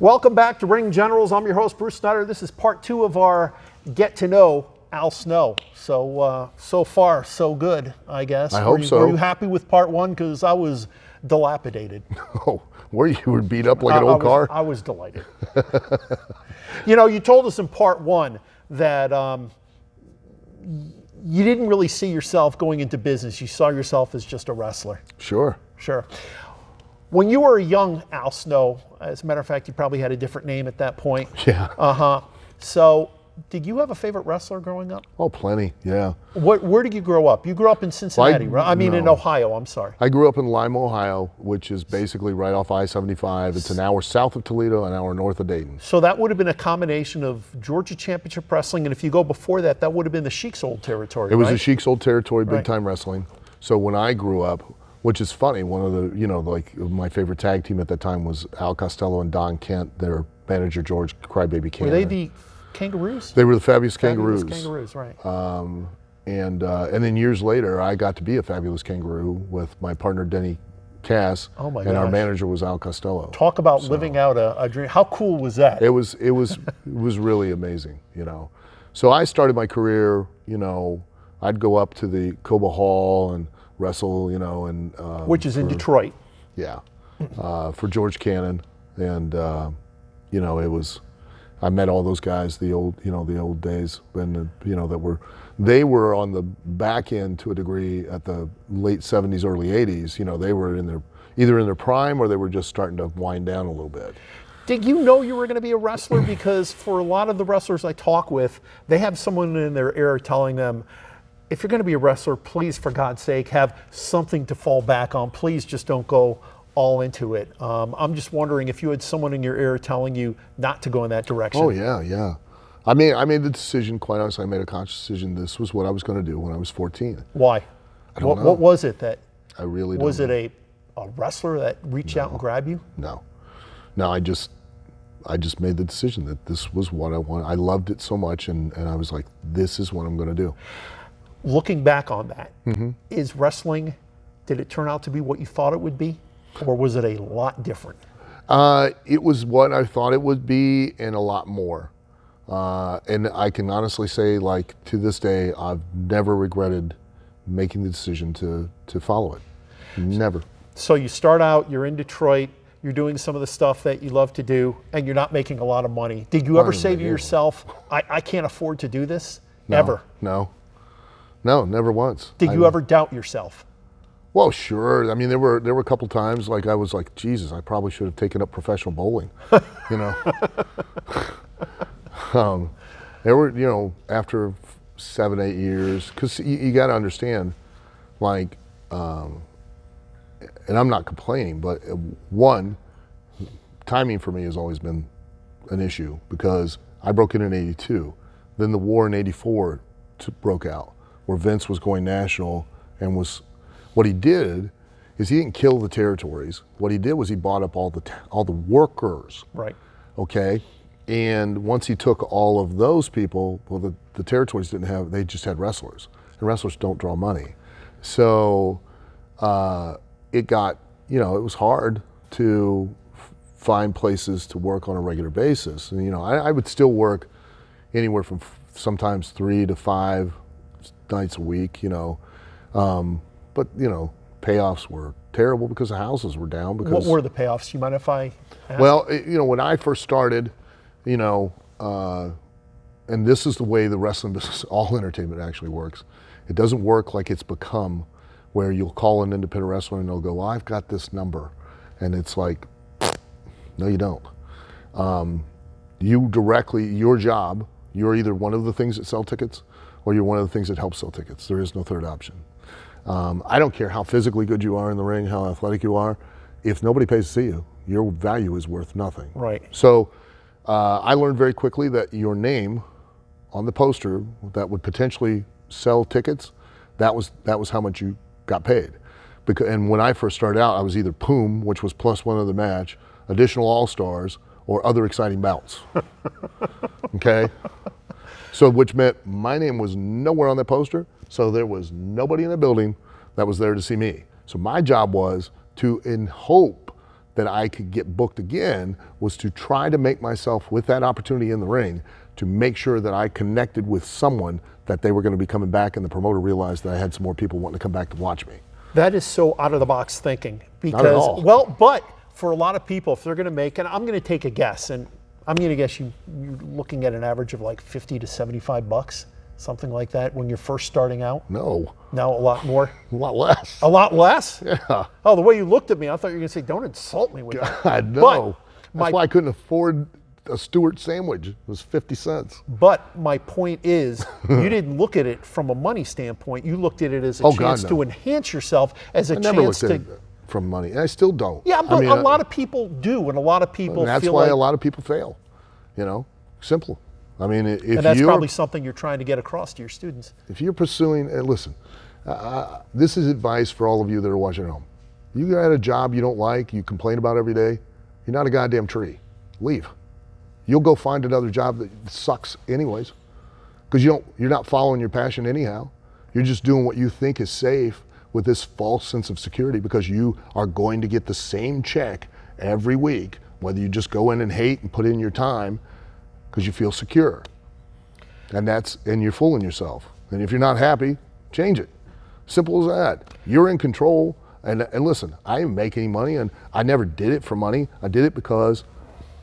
Welcome back to Ring Generals. I'm your host, Bruce Snyder. This is part 2 of our Get to Know Al Snow. So far, so good, I guess. I hope so. Were you happy with part 1? Because I was dilapidated. Oh, were you? Were beat up like an old car? I was delighted. You told us in part 1 that you didn't really see yourself going into business. You saw yourself as just a wrestler. Sure. When you were a young Al Snow, as a matter of fact, you probably had a different name at that point. Yeah. So, did you have a favorite wrestler growing up? Oh, plenty, yeah. Where did you grow up? You grew up in Cincinnati, right? In Ohio, I'm sorry. I grew up in Lima, Ohio, which is basically right off I-75. It's an hour south of Toledo, an hour north of Dayton. So that would have been a combination of Georgia Championship Wrestling, and if you go before that, that would have been the Sheik's old territory, It was right? the Sheik's old territory, big Right. time wrestling. So when I grew up, which is funny, one of the, my favorite tag team at that time was Al Costello and Don Kent, their manager, George Crybaby Cannon. Were they the Kangaroos? They were the Fabulous Kangaroos. Fabulous Kangaroos, right. And then years later, I got to be a Fabulous Kangaroo with my partner, Denny Cass. Oh my and our gosh. manager was Al Costello. Talk about living out a dream. How cool was that? It was really amazing, So I started my career, I'd go up to the Cobo Hall and wrestle, and Which is in Detroit. Yeah, for George Cannon, and I met all those guys, the old days when they were on the back end to a degree at the late '70s, early '80s. They were either in their prime or they were just starting to wind down a little bit. Did you know you were going to be a wrestler? Because for a lot of the wrestlers I talk with, they have someone in their ear telling them, if you're going to be a wrestler, please, for God's sake, have something to fall back on. Please just don't go all into it. I'm just wondering if you had someone in your ear telling you not to go in that direction. Oh, yeah. I made the decision, quite honestly, I made a conscious decision. This was what I was going to do when I was 14. Why? I don't know. What was it that? I really don't Was it know. a wrestler that reached out and grabbed you? No, I just made the decision that this was what I wanted. I loved it so much, and I was like, this is what I'm going to do. Looking back on that, is wrestling, did it turn out to be what you thought it would be? Or was it a lot different? It was what I thought it would be and a lot more. And I can honestly say, to this day, I've never regretted making the decision to follow it. Never. So you start out, you're in Detroit, you're doing some of the stuff that you love to do, and you're not making a lot of money. Did you ever say to yourself, I can't afford to do this? No, Ever? No, never once. Did you ever doubt yourself? Well, sure. There were a couple times I was like, Jesus, I probably should have taken up professional bowling. There were, after 7, 8 years, because you got to understand, and I'm not complaining, but one, timing for me has always been an issue because I broke in '82. Then the war in '84 broke out, where Vince was going national and what he did is he didn't kill the territories. What he did was he bought up all the workers. Right. Okay. And once he took all of those people, well, the territories they just had wrestlers, and wrestlers don't draw money. So it got, it was hard to find places to work on a regular basis. And, I would still work anywhere from sometimes 3 to 5 nights a week, but, payoffs were terrible because the houses were down. Because What were the payoffs? You mind if I ask? Well, when I first started, and this is the way the wrestling business, all entertainment actually works. It doesn't work like it's become, where you'll call an independent wrestler and they'll go, well, I've got this number. And it's like, no, you don't. Your job, you're either one of the things that sell tickets or you're one of the things that help sell tickets. There is no third option. I don't care how physically good you are in the ring, how athletic you are. If nobody pays to see you, your value is worth nothing. Right. So I learned very quickly that your name on the poster that would potentially sell tickets, that was how much you got paid. And when I first started out, I was either POOM, which was +1 of the match, additional all-stars, or other exciting bouts. Okay? So which meant my name was nowhere on that poster, so there was nobody in the building that was there to see me. So my job was to, in hope that I could get booked again was to try to make myself, with that opportunity in the ring, to make sure that I connected with someone that they were going to be coming back, and the promoter realized that I had some more people wanting to come back to watch me. That is so out of the box thinking. Because, Not at all. well, but for a lot of people, if they're going to make, and I'm going to take a guess, and I'm going to guess you're looking at an average of like 50 to 75 bucks, something like that, when you're first starting out. No, Now a lot more. a lot less. A lot less? Yeah. Oh, the way you looked at me, I thought you were going to say, don't insult me with that. I know. my- That's why I couldn't afford a Stewart sandwich. It was 50 cents. But my point is, you didn't look at it from a money standpoint. You looked at it as a Oh, God, chance no. to enhance yourself, as a I never chance looked to. at it from money, and I still don't. Yeah, but I mean, a lot of people do, and a lot of people and that's feel why like, a lot of people fail. You know, simple. I mean, if and that's you're probably something you're trying to get across to your students. if you're pursuing, and listen, this is advice for all of you that are watching at home. You got a job you don't like, you complain about every day. You're not a goddamn tree. Leave. You'll go find another job that sucks anyways, because you're not following your passion anyhow. You're just doing what you think is safe with this false sense of security, because you are going to get the same check every week, whether you just go in and hate and put in your time because you feel secure. And you're fooling yourself. And if you're not happy, change it. Simple as that. You're in control. And listen, I didn't make any money, and I never did it for money. I did it because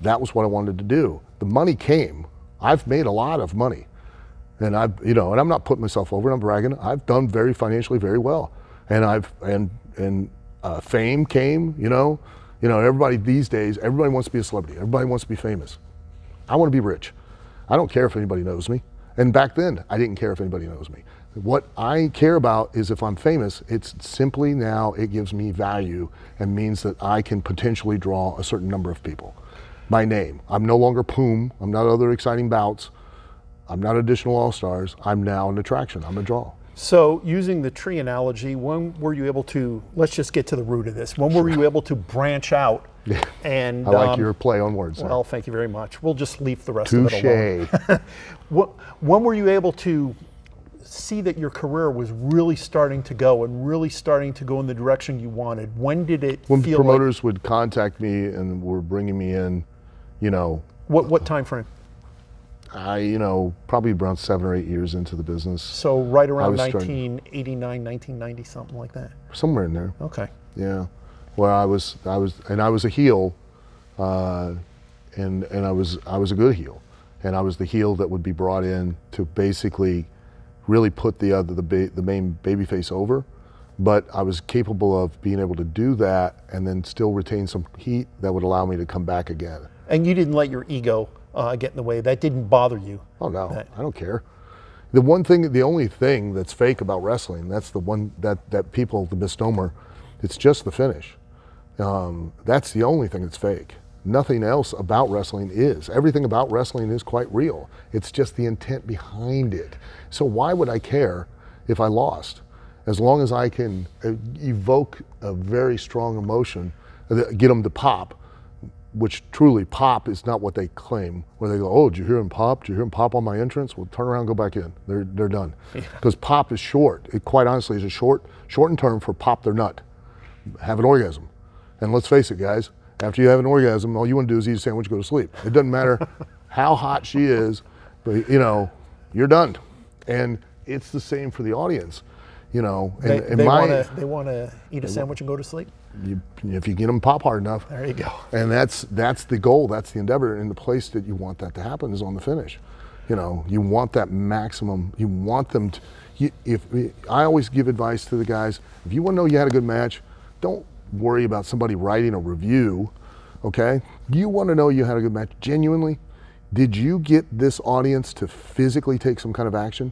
that was what I wanted to do. The money came. I've made a lot of money. And and I'm not putting myself over, and I'm bragging. I've done financially very well. And fame came, everybody these days, everybody wants to be a celebrity. Everybody wants to be famous. I want to be rich. I don't care if anybody knows me. And back then, I didn't care if anybody knows me. What I care about is if I'm famous, it's simply now it gives me value and means that I can potentially draw a certain number of people. My name. I'm no longer Poom. I'm not other exciting bouts. I'm not additional all-stars. I'm now an attraction. I'm a draw. So, using the tree analogy, when were you able to, let's just get to the root of this, when were you able to branch out? And I like your play on words. There. Well, thank you very much. We'll just leave the rest of it Touche. alone. When were you able to see that your career was really starting to go and really starting to go in the direction you wanted? When did it When feel promoters would contact me and were bringing me in, what time frame? probably around 7 or 8 years into the business. So right around was starting- 1989, 1990, something like that. Somewhere in there. Okay. Yeah. Where I was a heel, and I was a good heel, and I was the heel that would be brought in to basically really put the main babyface over, but I was capable of being able to do that and then still retain some heat that would allow me to come back again. And you didn't let your ego get in the way. That didn't bother you. Oh no, That- I don't care. The only thing that's fake about wrestling, that's the one that people, the misnomer, it's just the finish. That's the only thing that's fake. Nothing else about wrestling is. Everything about wrestling is quite real. It's just the intent behind it. So why would I care if I lost? As long as I can evoke a very strong emotion, get them to pop, which truly pop is not what they claim, where they go, oh, did you hear him pop? Did you hear him pop on my entrance? Well, turn around and go back in. They're done. Because pop is short. It quite honestly is a shortened term for pop their nut. Have an orgasm. And let's face it, guys, after you have an orgasm, all you want to do is eat a sandwich, go to sleep. It doesn't matter how hot she is, but you're done. And it's the same for the audience, They want to eat a sandwich and go to sleep? if you get them pop hard enough. There you go. And that's the goal, that's the endeavor, and the place that you want that to happen is on the finish. You want that maximum, you want them to, I always give advice to the guys, if you want to know you had a good match, don't worry about somebody writing a review, okay? You want to know you had a good match genuinely. Did you get this audience to physically take some kind of action?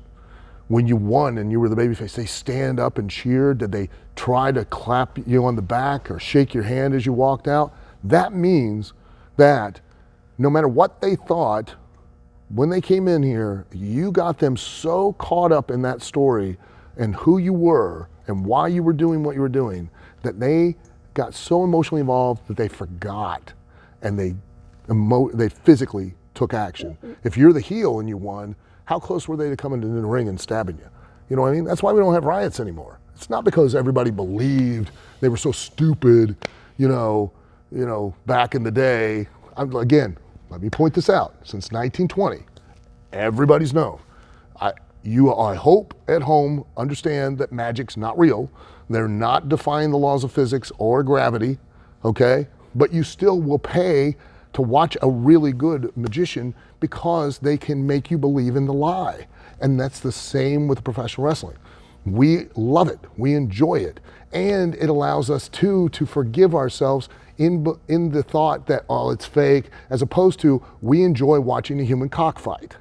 When you won and you were the babyface, they stand up and cheer? Did they try to clap you on the back or shake your hand as you walked out? That means that no matter what they thought, when they came in here, you got them so caught up in that story and who you were and why you were doing what you were doing that they got so emotionally involved that they forgot and they physically took action. If you're the heel and you won, how close were they to coming into the ring and stabbing you? You know what I mean? That's why we don't have riots anymore. It's not because everybody believed they were so stupid, back in the day, again, let me point this out. Since 1920, everybody's known. I hope at home understand that magic's not real. They're not defying the laws of physics or gravity, okay? But you still will pay to watch a really good magician because they can make you believe in the lie. And that's the same with professional wrestling. We love it, we enjoy it, and it allows us to forgive ourselves in the thought that, oh, it's fake, as opposed to we enjoy watching a human cockfight.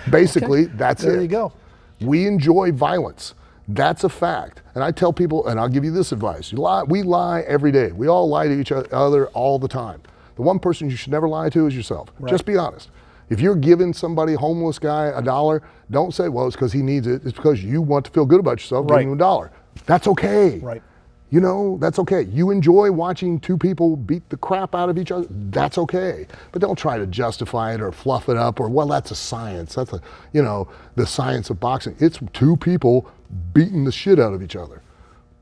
Basically, that's it. There you go. We enjoy violence. That's a fact. And I tell people, and I'll give you this advice, we lie every day. We all lie to each other all the time. The one person you should never lie to is yourself. Right. Just be honest. If you're giving somebody, a homeless guy, $1, don't say, well, it's because he needs it. It's because you want to feel good about yourself giving him $1. That's okay. Right. That's okay. You enjoy watching two people beat the crap out of each other. That's okay. But don't try to justify it or fluff it up or, well, that's a science. That's the science of boxing. It's two people beating the shit out of each other,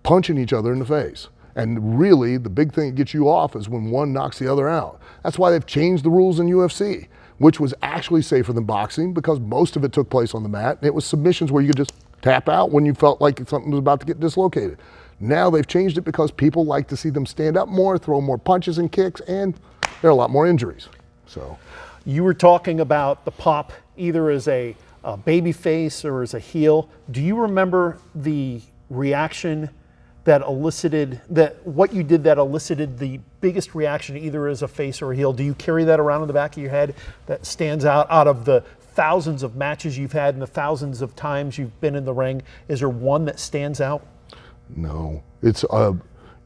punching each other in the face. And really, the big thing that gets you off is when one knocks the other out. That's why they've changed the rules in UFC, which was actually safer than boxing because most of it took place on the mat. And it was submissions where you could just tap out when you felt like something was about to get dislocated. Now they've changed it because people like to see them stand up more, throw more punches and kicks, and there are a lot more injuries. So, you were talking about the pop either as a baby face or as a heel. Do you remember the reaction that elicited what you did that elicited the biggest reaction either as a face or a heel? Do you carry that around in the back of your head that stands out of the thousands of matches you've had and the thousands of times you've been in the ring? Is there one that stands out? No,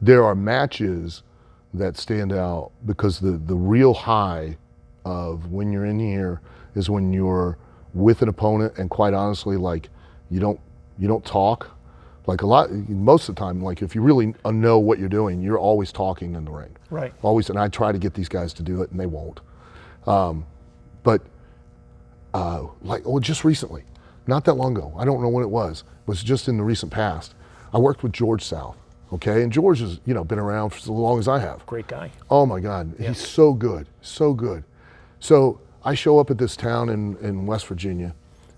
there are matches that stand out because the real high of when you're in here is when you're with an opponent and quite honestly, like you don't talk. Like most of the time, like if you really know what you're doing, you're always talking in the ring. Right. Always, and I try to get these guys to do it and they won't. Just recently, not that long ago, I don't know when it was just in the recent past. I worked with George South, okay? And George has, been around for as long as I have. Great guy. Oh my God, he's so good, so good. So I show up at this town in West Virginia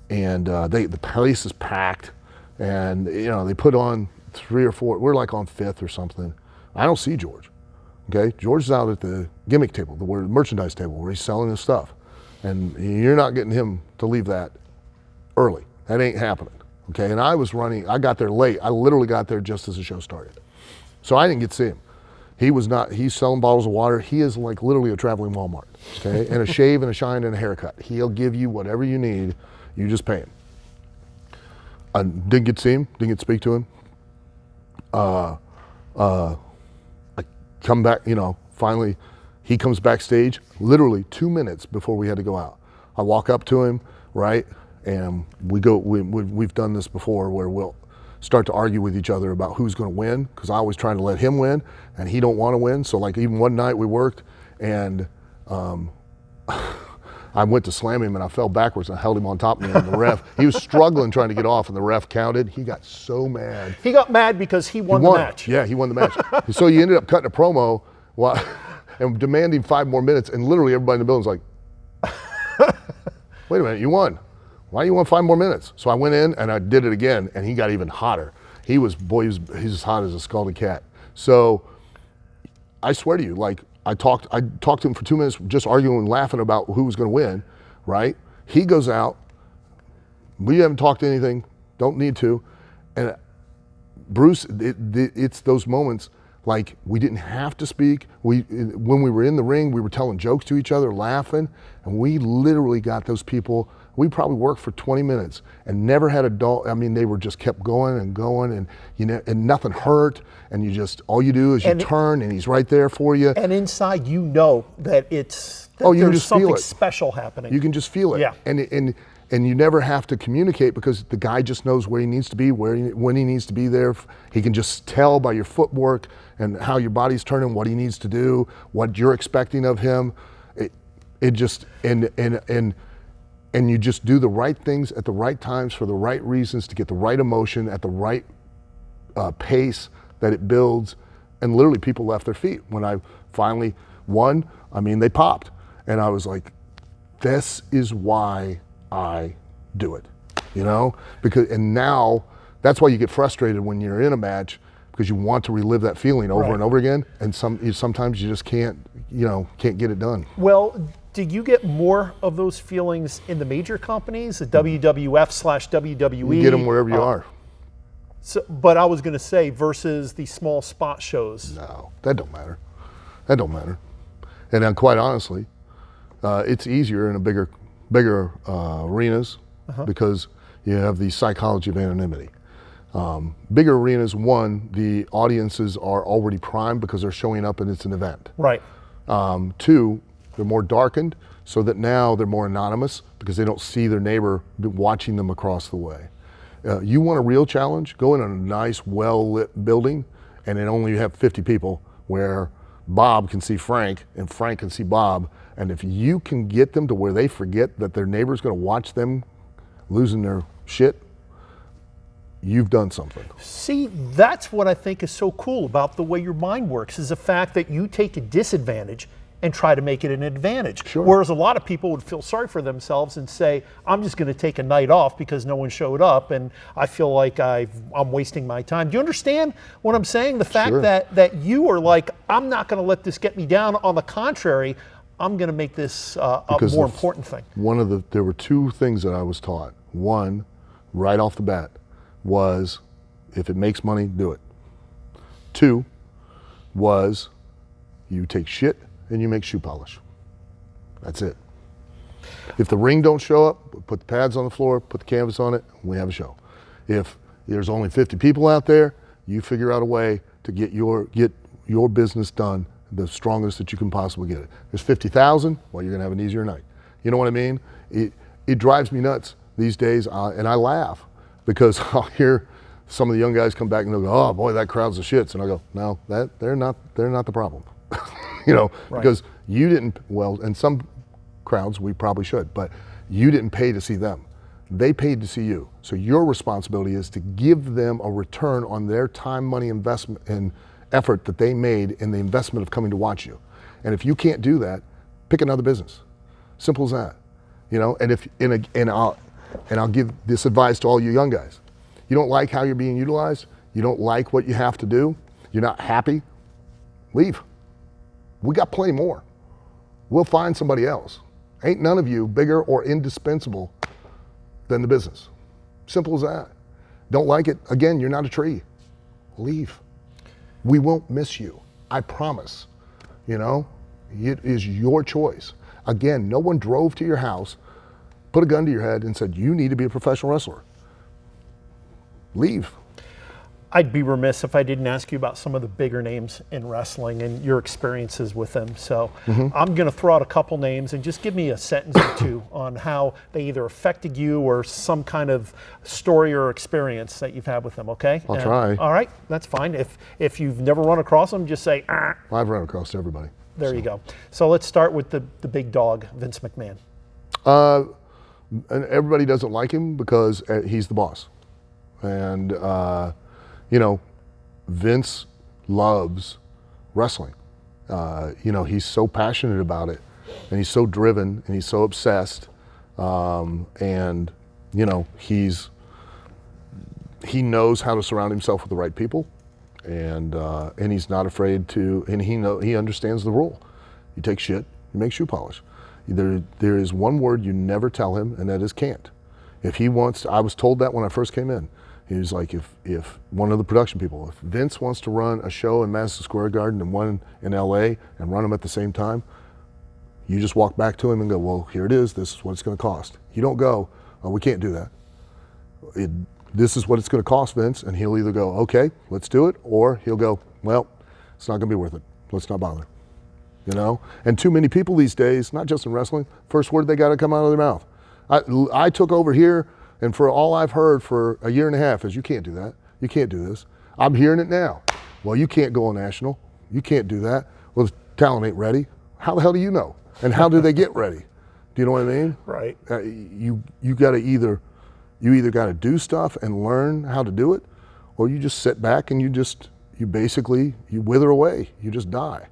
and the place is packed and, they put on 3 or 4, we're like on 5th or something. I don't see George, okay? George is out at the gimmick table, the merchandise table where he's selling his stuff. And you're not getting him to leave that early. That ain't happening. Okay, and I got there late. I literally got there just as the show started. So I didn't get to see him. He's selling bottles of water. He is like literally a traveling Walmart, okay? And a shave and a shine and a haircut. He'll give you whatever you need. You just pay him. I didn't get to see him, didn't get to speak to him. I come back, finally he comes backstage literally 2 minutes before we had to go out. I walk up to him, right? And we've done this before where we'll start to argue with each other about who's going to win because I always trying to let him win and he don't want to win. So like even one night we worked and I went to slam him and I fell backwards and I held him on top of me and the ref, he was struggling trying to get off and the ref counted. He got so mad. He got mad because he won the match. Yeah, he won the match. So he ended up cutting a promo and demanding 5 more minutes and literally everybody in the building's like, wait a minute, you won. Why do you want 5 more minutes? So I went in and I did it again and he got even hotter. He's as hot as a scalded cat. So I swear to you, like I talked to him for 2 minutes just arguing and laughing about who was going to win, right? He goes out. We haven't talked anything, don't need to. And Bruce, it's those moments like we didn't have to speak. When we were in the ring, we were telling jokes to each other, laughing, and we literally got those people. We probably worked for 20 minutes and never had a dull. I mean, they were just kept going and going, and and nothing hurt. And all you do is you turn, and he's right there for you. And inside, that there's just feel something it. Special happening. You can just feel it. Yeah. And you never have to communicate because the guy just knows where he needs to be, when he needs to be there. He can just tell by your footwork and how your body's turning, what he needs to do, what you're expecting of him. And you just do the right things at the right times for the right reasons to get the right emotion at the right pace that it builds. And literally people left their feet. When I finally won, I mean, they popped. And I was like, this is why I do it, you know? And now that's why you get frustrated when you're in a match, because you want to relive that feeling over and over again. And sometimes you just can't get it done. Well, do you get more of those feelings in the major companies, the WWF/WWE? You get them wherever you are. So, but I was going to say versus the small spot shows. No, that don't matter. That don't matter. And then quite honestly, it's easier in a bigger arenas because you have the psychology of anonymity. Bigger arenas, one, the audiences are already primed because they're showing up and it's an event. Right. Two, they're more darkened so that now they're more anonymous because they don't see their neighbor watching them across the way. You want a real challenge? Go in a nice, well-lit building and then only have 50 people where Bob can see Frank and Frank can see Bob. And if you can get them to where they forget that their neighbor's gonna watch them losing their shit, you've done something. See, that's what I think is so cool about the way your mind works, is the fact that you take a disadvantage and try to make it an advantage. Sure. Whereas a lot of people would feel sorry for themselves and say, I'm just going to take a night off because no one showed up and I feel like I'm wasting my time. Do you understand what I'm saying? The fact Sure. that you are like, I'm not going to let this get me down. On the contrary, I'm going to make this a more important thing. There were two things that I was taught. One, right off the bat, was if it makes money, do it. Two was you take shit and you make shoe polish. That's it. If the ring don't show up, put the pads on the floor, put the canvas on it, we have a show. If there's only 50 people out there, you figure out a way to get your business done the strongest that you can possibly get it. There's 50,000, well, you're gonna have an easier night. You know what I mean? It drives me nuts these days, and I laugh because I'll hear some of the young guys come back and they'll go, oh boy, that crowd's the shits. And I go, no, they're not the problem. You know, right. Because you didn't, well, and some crowds we probably should, but you didn't pay to see them. They paid to see you. So your responsibility is to give them a return on their time, money, investment, and effort that they made in the investment of coming to watch you. And if you can't do that, pick another business. Simple as that. You know, and I'll give this advice to all you young guys. You don't like how you're being utilized, you don't like what you have to do, you're not happy, leave. We got plenty more. We'll find somebody else. Ain't none of you bigger or indispensable than the business. Simple as that. Don't like it, again, you're not a tree. Leave. We won't miss you, I promise. You know, it is your choice. Again, no one drove to your house, put a gun to your head and said, you need to be a professional wrestler. Leave. I'd be remiss if I didn't ask you about some of the bigger names in wrestling and your experiences with them. So I'm going to throw out a couple names and just give me a sentence or two on how they either affected you or some kind of story or experience that you've had with them, okay? I'll try. All right, that's fine. If you've never run across them, just say, ah. I've run across everybody. There you go. So let's start with the big dog, Vince McMahon. And everybody doesn't like him because he's the boss. And, you know, Vince loves wrestling. You know, he's so passionate about it and he's so driven and he's so obsessed. And, you know, he knows how to surround himself with the right people. And he's not afraid to, and he understands the rule. You take shit, you make shoe polish. There is one word you never tell him, and that is can't. If he wants to, I was told that when I first came in. He was like, if one of the production people, if Vince wants to run a show in Madison Square Garden and one in LA and run them at the same time, you just walk back to him and go, well, here it is, this is what it's gonna cost. You don't go, oh, we can't do that. This is what it's gonna cost, Vince, and he'll either go, okay, let's do it, or he'll go, well, it's not gonna be worth it. Let's not bother. You know? And too many people these days, not just in wrestling, first word they gotta come out of their mouth. I took over here, and for all I've heard for a year and a half is, you can't do that. You can't do this. I'm hearing it now. Well, you can't go on national. You can't do that. Well, the talent ain't ready. How the hell do you know? And how do they get ready? Do you know what I mean? Right. You gotta you either gotta do stuff and learn how to do it, or you just sit back and you basically, you wither away, you just die.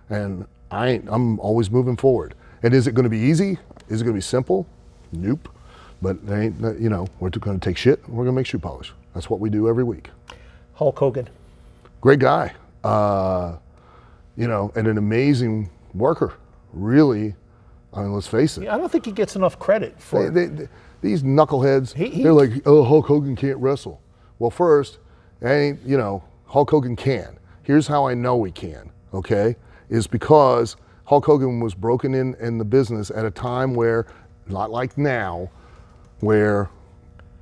And I'm always moving forward. And is it going to be easy? Is it going to be simple? Nope. But it ain't, we're going to take shit, and we're going to make shoe polish. That's what we do every week. Hulk Hogan. Great guy, and an amazing worker. Really, I mean, let's face it. I don't think he gets enough credit for These knuckleheads, they're like, oh, Hulk Hogan can't wrestle. Well, first, Hulk Hogan can. Here's how I know he can, okay? Is because Hulk Hogan was broken in the business at a time where, not like now, where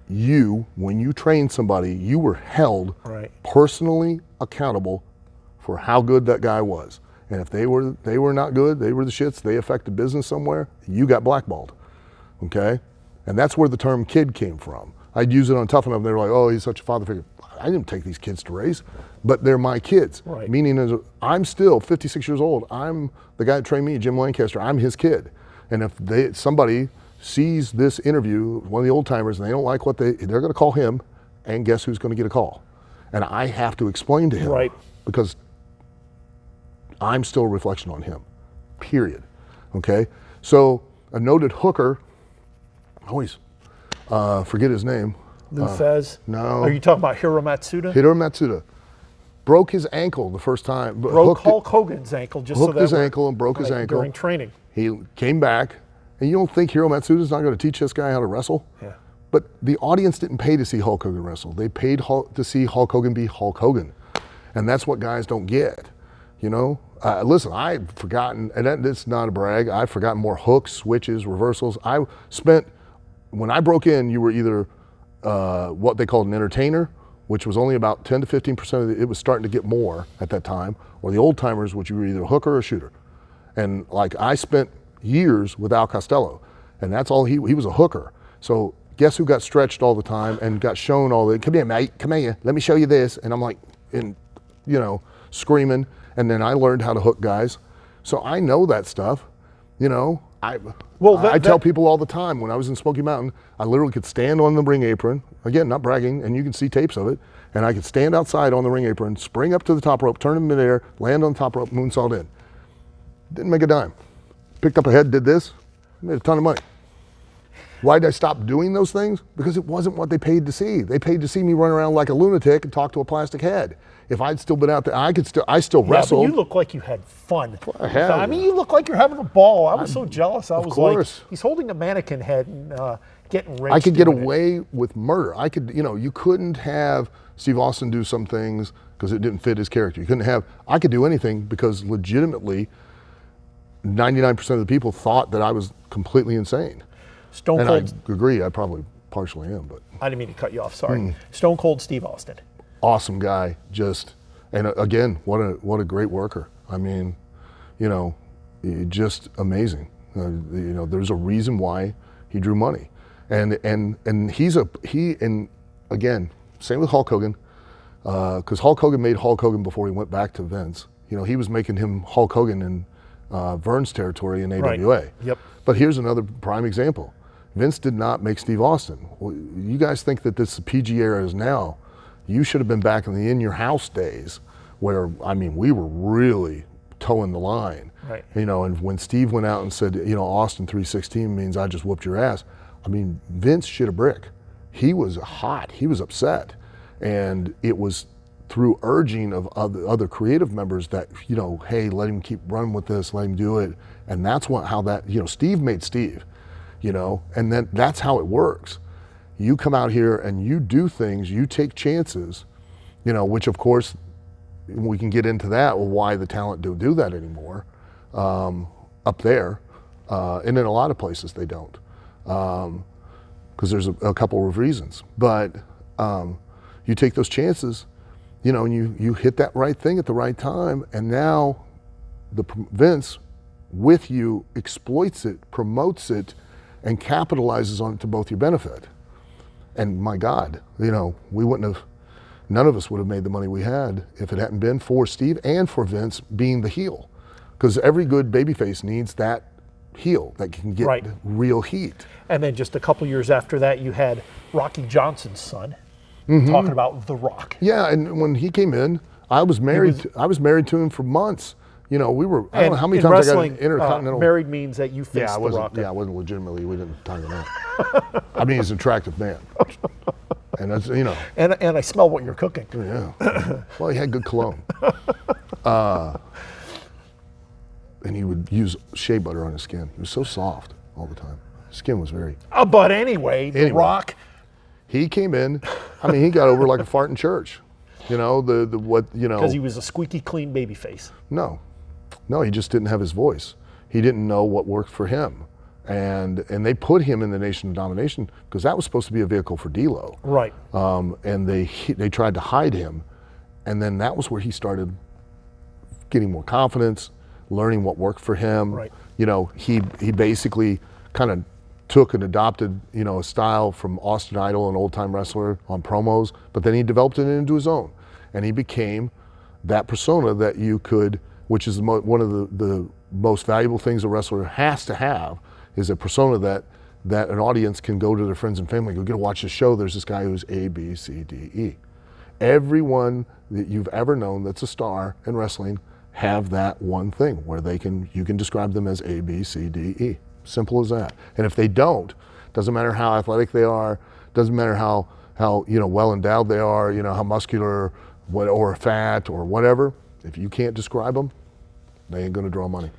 when you trained somebody, you were held personally accountable for how good that guy was. And if they were not good, they were the shits, they affected business somewhere, you got blackballed, okay? And that's where the term kid came from. I'd use it on Tough Enough, and they were like, oh, he's such a father figure. I didn't take these kids to raise, but they're my kids. Right. Meaning, I'm still 56 years old. I'm the guy that trained me, Jim Lancaster. I'm his kid. And if somebody sees this interview, one of the old timers, and they don't like what they're going to call him, and guess who's going to get a call? And I have to explain to him, because I'm still a reflection on him, period. Okay? So a noted hooker, I always forget his name. Lou Fez? No. Are you talking about Hiro Matsuda? Hiro Matsuda. Broke his ankle the first time. Broke Hulk Hogan's ankle just so that hooked his ankle and broke his ankle. During training. He came back, and you don't think Hiro Matsuda's not going to teach this guy how to wrestle? Yeah. But the audience didn't pay to see Hulk Hogan wrestle. They paid to see Hulk Hogan be Hulk Hogan. And that's what guys don't get, Listen, I've forgotten, and it's not a brag, I've forgotten more hooks, switches, reversals. When I broke in, you were either what they called an entertainer, which was only about 10 to 15% it was starting to get more at that time, or the old timers, which you were either a hooker or a shooter. And I spent years with Al Costello, and that's all he was a hooker. So guess who got stretched all the time and got shown come here, mate, come here, let me show you this. And I'm like, screaming. And then I learned how to hook guys. So I know that stuff, I tell people all the time, when I was in Smoky Mountain, I literally could stand on the ring apron, again, not bragging, and you can see tapes of it, and I could stand outside on the ring apron, spring up to the top rope, turn in midair, land on the top rope, moonsault in. Didn't make a dime. Picked up a head, did this, made a ton of money. Why did I stop doing those things? Because it wasn't what they paid to see. They paid to see me run around like a lunatic and talk to a plastic head. If I'd still been out there, I still wrestled. But you look like you had fun. I mean, you look like you're having a ball. I was so jealous. I was course. like, he's holding a mannequin head and getting rich. I could get away with murder. You couldn't have Steve Austin do some things because it didn't fit his character. I could do anything because legitimately 99% of the people thought that I was completely insane. Stone Cold. I agree, I probably partially am, but. I didn't mean to cut you off, sorry. Stone Cold Steve Austin. Awesome guy, and again, what a great worker. I mean, just amazing. There's a reason why he drew money, and again, same with Hulk Hogan, because Hulk Hogan made Hulk Hogan before he went back to Vince. He was making him Hulk Hogan in Vern's territory in AWA. Right. Yep. But here's another prime example. Vince did not make Steve Austin. Well, you guys think that this PG era is now. You should have been back in the In Your House days where, we were really towing the line. Right. And when Steve went out and said, Austin 316 means I just whooped your ass. Vince shit a brick. He was hot, he was upset. And it was through urging of other creative members that, hey, let him keep running with this, let him do it. And that's Steve made Steve, and then that's how it works. You come out here and you do things, you take chances, which of course we can get into that, why the talent don't do that anymore up there. And in a lot of places they don't, because there's a couple of reasons. But you take those chances, and you hit that right thing at the right time, and now Vince with you exploits it, promotes it, and capitalizes on it to both your benefit. And my God, none of us would have made the money we had if it hadn't been for Steve and for Vince being the heel. Because every good babyface needs that heel that can get real heat. And then just a couple years after that, you had Rocky Johnson's son talking about The Rock. Yeah, and when he came in, I was married. I was married to him for months. You know, we were. I don't know how many in times wrestling, I got an intercontinental. married means that you faced Yeah, I The wasn't. Rock. Yeah, I wasn't legitimately. We didn't tie the knot. I mean, he's an attractive man, and that's And I smell what you're cooking. Yeah. Well, he had good cologne. And he would use shea butter on his skin. He was so soft all the time. His skin was very. But anyway, The Rock. He came in. I mean, he got over like a fart in church. You know Because he was a squeaky clean baby face. No, he just didn't have his voice. He didn't know what worked for him, and they put him in the Nation of Domination because that was supposed to be a vehicle for D'Lo. Right. And they tried to hide him, and then that was where he started getting more confidence, learning what worked for him. Right. You know, he basically kind of took and adopted, a style from Austin Idol, an old-time wrestler, on promos, but then he developed it into his own. And he became that persona that you could, which is one of the most valuable things a wrestler has to have, is a persona that an audience can go to their friends and family, go get to watch the show. There's this guy who's A, B, C, D, E. Everyone that you've ever known that's a star in wrestling have that one thing where you can describe them as A, B, C, D, E. Simple as that. And if they don't, doesn't matter how athletic they are, doesn't matter how well endowed they are, how muscular or fat or whatever, if you can't describe them, they ain't gonna draw money.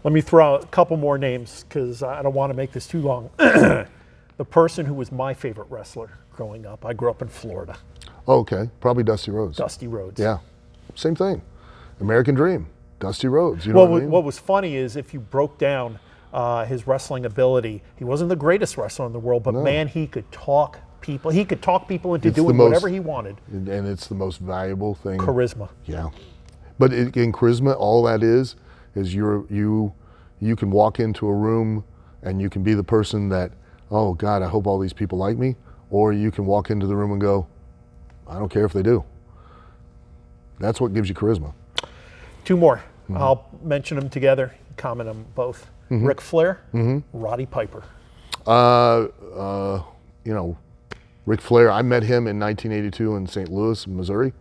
Let me throw out a couple more names because I don't want to make this too long. The person who was my favorite wrestler growing up, I grew up in Florida. Oh, okay, probably Dusty Rhodes. Dusty Rhodes. Yeah, same thing. American Dream, Dusty Rhodes. You know what I mean? What was funny is if you broke down his wrestling ability, he wasn't the greatest wrestler in the world, but man, he could talk people. He could talk people into doing whatever he wanted. And it's the most valuable thing. Charisma. Yeah, but in charisma, all that is you can walk into a room and you can be the person that, oh God, I hope all these people like me, or you can walk into the room and go, I don't care if they do. That's what gives you charisma. Two more. I'll mention them together, comment them both. Ric Flair, Roddy Piper. Ric Flair, I met him in 1982 in St. Louis, Missouri,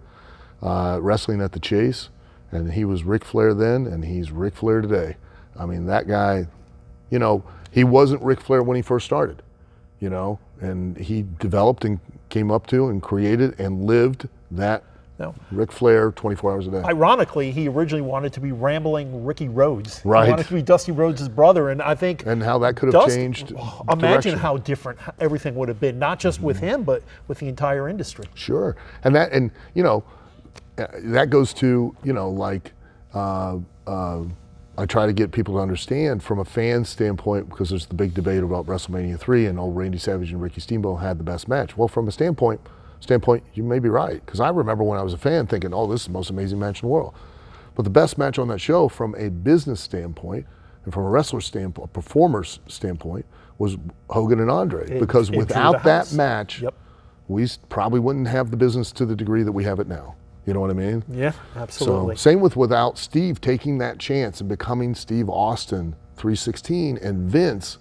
wrestling at the Chase, and he was Ric Flair then, and he's Ric Flair today. I mean, that guy, he wasn't Ric Flair when he first started, and he developed and came up to and created and lived that Ric Flair 24 hours a day. Ironically, he originally wanted to be Rambling Ricky Rhodes. Right. He wanted to be Dusty Rhodes' brother, and I think... And how that could have changed Imagine direction. how different everything would have been, not just with him, but with the entire industry. Sure. And that goes to, I try to get people to understand from a fan standpoint, because there's the big debate about WrestleMania 3 and Randy Savage and Ricky Steamboat had the best match. Well, from a standpoint, you may be right. Because I remember when I was a fan thinking, oh, this is the most amazing match in the world. But the best match on that show from a business standpoint and from a wrestler standpoint, a performer's standpoint, was Hogan and Andre. Because without that match, we probably wouldn't have the business to the degree that we have it now. You know what I mean? Yeah, absolutely. So same without Steve taking that chance and becoming Steve Austin 316 and Vince,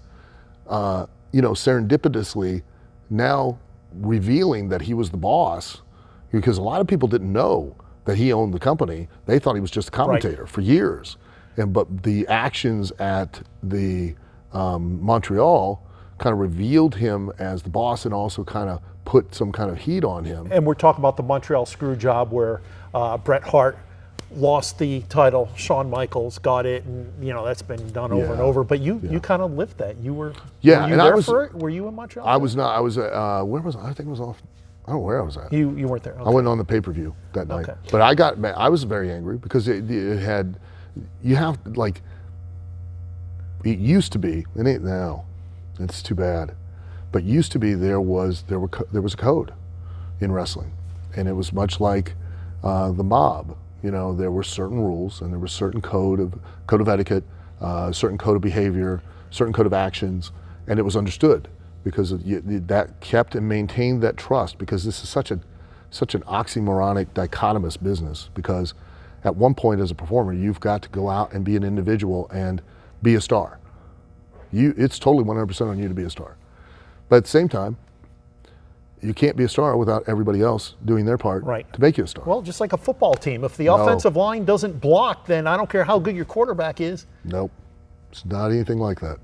serendipitously now revealing that he was the boss, because a lot of people didn't know that he owned the company. They thought he was just a commentator for years. But the actions at the Montreal kind of revealed him as the boss and also kind of put some kind of heat on him. And we're talking about the Montreal screw job where Bret Hart lost the title, Shawn Michaels got it, and that's been done over and over. But you kind of lived that. You were were you there for it? Were you in Montreal? I was not. I was where was I? I think it was off. I don't know where I was at. You weren't there. Okay. I went on the pay-per-view that night. Okay. But I was very angry because it had, it used to be, it ain't now. It's too bad. But used to be there was a code in wrestling, and it was much like the mob. There were certain rules, and there was certain code of etiquette, certain code of behavior, certain code of actions, and it was understood because that kept and maintained that trust. Because this is such an oxymoronic, dichotomous business. Because at one point as a performer, you've got to go out and be an individual and be a star. It's totally 100% on you to be a star. But at the same time, you can't be a star without everybody else doing their part Right. to make you a star. Well, just like a football team, if the offensive line doesn't block, then I don't care how good your quarterback is. Nope. It's not anything like that.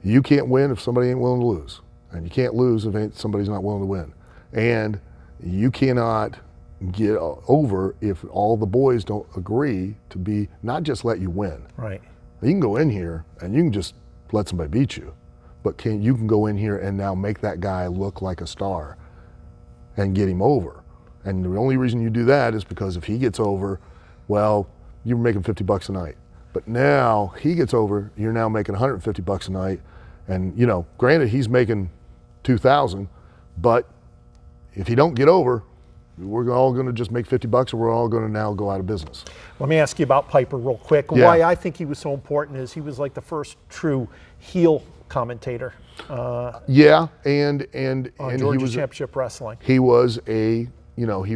You can't win if somebody ain't willing to lose. And you can't lose if somebody's not willing to win. And you cannot get over if all the boys don't agree to be, not just let you win. Right. You can go in here and you can just let somebody beat you. But you can go in here and now make that guy look like a star and get him over. And the only reason you do that is because if he gets over, well, you're making $50 a night. But now he gets over, you're now making $150 a night. And you know, granted he's making $2,000, but if he don't get over, we're all going to just make $50 or we're all going to now go out of business. Let me ask you about Piper real quick. Yeah. Why I think he was so important is he was like the first true heel commentator Yeah, and on he Georgia was Championship Wrestling. he was he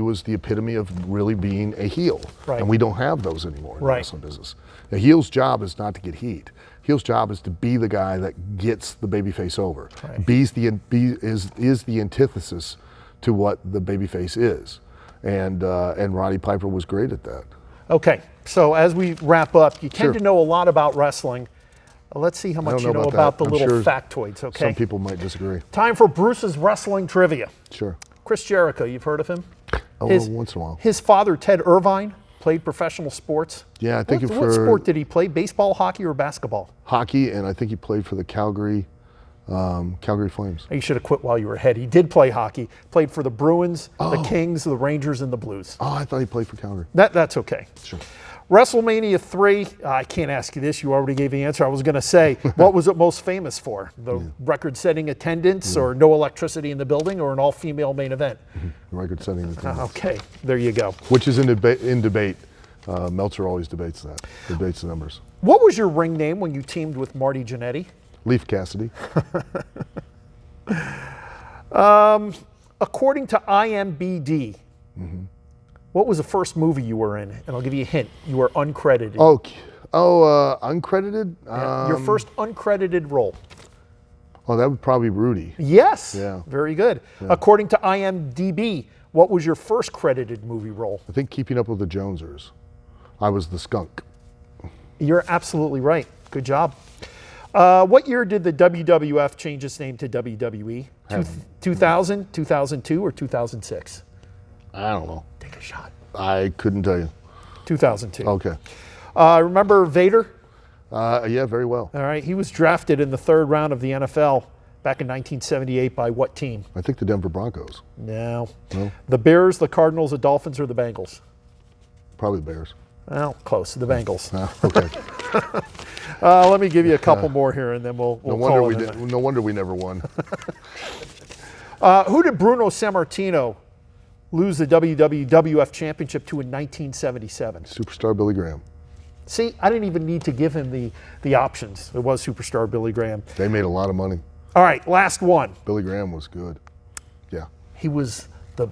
was the epitome of really being a heel. Right. And we don't have those anymore in the Right. wrestling business. The heel's job is not to get heat. Heel's job is to be the guy that gets the babyface over. Right. Is the antithesis to what the babyface is. And Roddy Piper was great at that. Okay, so as we wrap up, you tend Sure. to know a lot about wrestling. Let's see how much don't you know know about about the that. I'm little sure factoids, okay? Some people might disagree. Time for Bruce's wrestling trivia. Sure. Chris Jericho, you've heard of him? Oh, His- once in a while. His father, Ted Irvine, played professional sports. Yeah, I think What sport did he play? Baseball, hockey, or basketball? hockey, and I think he played for the Calgary Flames. You should have quit while you were ahead. He did play hockey. Played for the Bruins, the Kings, the Rangers, and the Blues. Oh, I thought he played for Calgary. That's okay. Sure. WrestleMania 3, I can't ask you this. You already gave the answer. I was going to say, what was it most famous for? The record-setting attendance or no electricity in the building or an all-female main event? Record-setting attendance. Okay, there you go. Which is in debate. Meltzer always debates that. Debates the numbers. What was your ring name when you teamed with Marty Jannetty? Leaf Cassidy. According to IMBD, what was the first movie you were in? And I'll give you a hint. You were uncredited. Uncredited? Your first uncredited role. Oh, that would probably be Rudy. Yes. Yeah. Very good. According to IMDb, what was your first credited movie role? I think Keeping Up with the Jonesers. I was the skunk. You're absolutely right. Good job. What year did the WWF change its name to WWE? 2000, 2002, or 2006? I don't know. Take a shot. I couldn't tell you. 2002. Okay. Remember Vader? Yeah, very well. All right. He was drafted in the third round of the NFL back in 1978 by what team? I think the Denver Broncos. No. No? The Bears, the Cardinals, the Dolphins, or the Bengals? Probably the Bears. Well, close. The Bengals. Okay. Let me give you a couple more here, and then we'll No wonder call we it a did. night. No wonder we never won. Who did Bruno Sammartino lose the WWF Championship to in 1977? Superstar Billy Graham. See, I didn't even need to give him the options. It was Superstar Billy Graham. They made a lot of money. All right, last one. Billy Graham was good. Yeah. He was the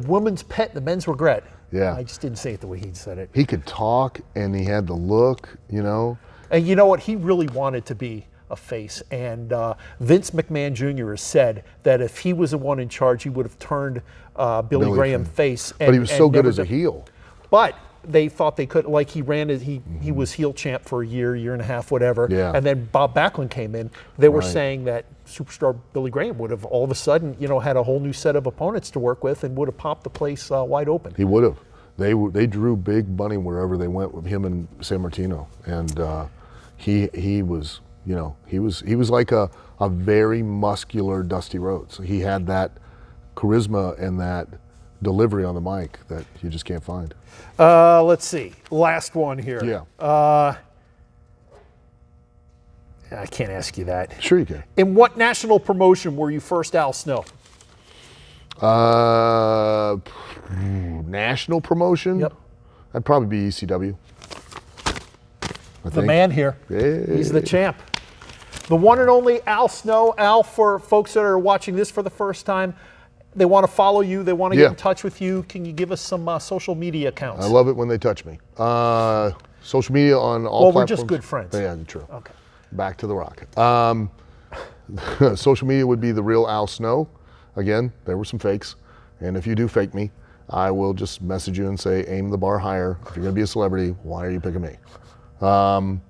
woman's pet, the men's regret. Yeah. I just didn't say it the way he said it. He could talk and he had the look, you know. And you know what? He really wanted to be a face. And Vince McMahon Jr. has said that if he was the one in charge, he would have turned Billy Graham face. But he was so good never as a did. heel. But they thought they could, like he ran, he was heel champ for a year and a half, whatever. Yeah. And then Bob Backlund came in. They were Right. saying that Superstar Billy Graham would have all of a sudden, had a whole new set of opponents to work with and would have popped the place wide open. He would have. They drew big money wherever they went with him and San Martino, and he was he was like a very muscular Dusty Rhodes. He had that charisma and that delivery on the mic that you just can't find. Let's see. Last one here. Yeah. I can't ask you that. Sure you can. In what national promotion were you first Al Snow? National promotion? Yep. That'd probably be ECW. The man here. Hey. He's the champ. The one and only Al Snow. Al, for folks that are watching this for the first time, they want to follow you. They want to get in touch with you. Can you give us some social media accounts? I love it when they touch me. Social media on all Well, platforms. we're just good friends. Yeah, true. Okay. Back to the rock. Social media would be The Real Al Snow. Again, there were some fakes. And if you do fake me, I will just message you and say, aim the bar higher. If you're going to be a celebrity, why are you picking me? And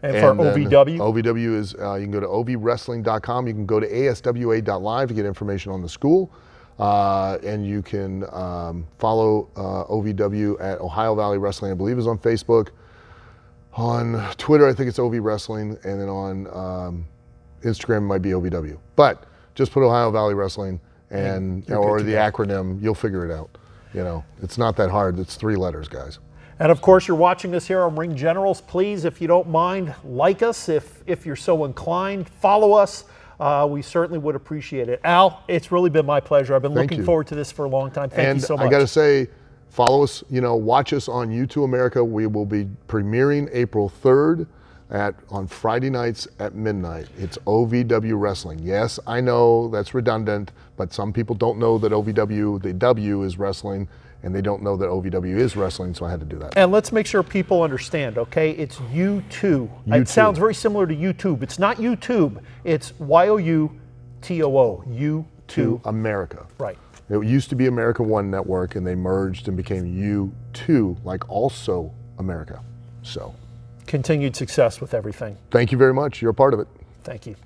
for then OVW? OVW is, you can go to ovwrestling.com. You can go to aswa.live to get information on the school. And you can follow OVW at Ohio Valley Wrestling, I believe is on Facebook. On Twitter, I think it's OV Wrestling. And then on Instagram, it might be OVW. But just put Ohio Valley Wrestling and or the acronym, you'll figure it out. You know, it's not that hard. It's 3 letters, guys. And of course, you're watching us here on Ring Generals. Please, if you don't mind, like us if you're so inclined. Follow us. We certainly would appreciate it. Al, it's really been my pleasure. I've been looking forward to this for a long time. Thank you so much. I got to say, follow us, watch us on U2 America. We will be premiering April 3rd on Friday nights at midnight. It's OVW Wrestling. Yes, I know that's redundant, but some people don't know that OVW, the W is wrestling, and they don't know that OVW is wrestling, so I had to do that. And let's make sure people understand, okay? It's U2. It sounds very similar to YouTube. It's not YouTube. It's YOUTOO. U2 America. Right. It used to be America One Network, and they merged and became U2, like Also America. So, Continued success with everything. thank you very much. You're a part of it. Thank you.